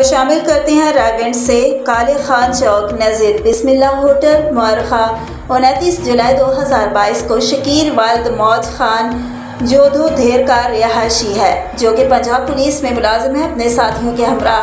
शामिल करते हैं रायगंज से काले खान चौक नज़ीर बिस्मिल्लाह होटल मुअर्रखा 29 जुलाई 2022 को शकीर वालिद मौज खान जोधो धेर का रिहायशी है, जो कि पंजाब पुलिस में मुलाजिम है। अपने साथियों के हमरा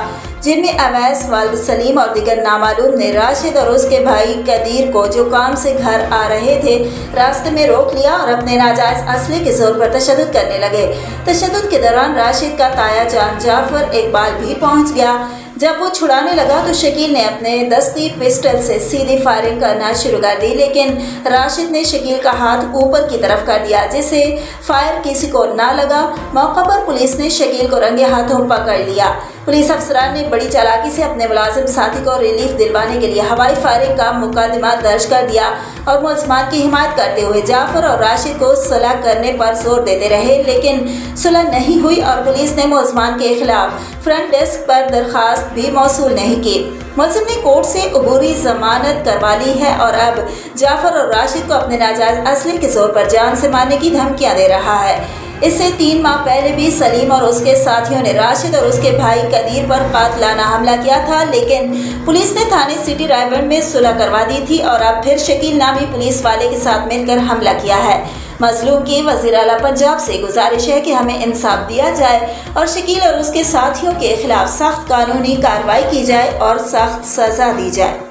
जिनमें अवैस, वालिद सलीम और दीगर नामालूम ने राशिद और उसके भाई कदीर को, जो काम से घर आ रहे थे, रास्ते में रोक लिया और अपने नाजायज असले के जोर पर तशद्दुद करने लगे। तशद्दुद के दौरान राशिद का ताया जान जाफर इकबाल भी पहुंच गया। जब वो छुड़ाने लगा तो शकील ने अपने दस्ती पिस्टल से सीधी फायरिंग करना शुरू कर दी, लेकिन राशिद ने शकील का हाथ ऊपर की तरफ कर दिया, जिससे फायर किसी को ना लगा। मौका पर पुलिस ने शकील को रंगे हाथों पकड़ लिया। पुलिस अफसरान ने बड़ी चालाकी से अपने मुलाजिम साथी को रिलीफ दिलवाने के लिए हवाई फायरिंग का मुकदमा दर्ज कर दिया और मुलजमान की हिमायत करते हुए जाफर और राशिद को सुलह करने पर जोर देते रहे, लेकिन सुलह नहीं हुई और पुलिस ने मुलजमान के खिलाफ फ्रंट डेस्क पर दरखास्त भी मौसूल नहीं की। मुलजिम ने कोर्ट से अबूरी जमानत करवा ली है और अब जाफर और राशिद को अपने नाजायज असले के जोर पर जान से मारने की धमकियां दे रहा है। इससे 3 माह पहले भी सलीम और उसके साथियों ने राशिद और उसके भाई कदीर पर कातिलाना हमला किया था, लेकिन पुलिस ने थाने सिटी रायगंज में सुलह करवा दी थी और अब फिर शकील नामी पुलिस वाले के साथ मिलकर हमला किया है। मजलूम की वज़ीर आला पंजाब से गुजारिश है कि हमें इंसाफ दिया जाए और शकील और उसके साथियों के खिलाफ सख्त कानूनी कार्रवाई की जाए और सख्त सजा दी जाए।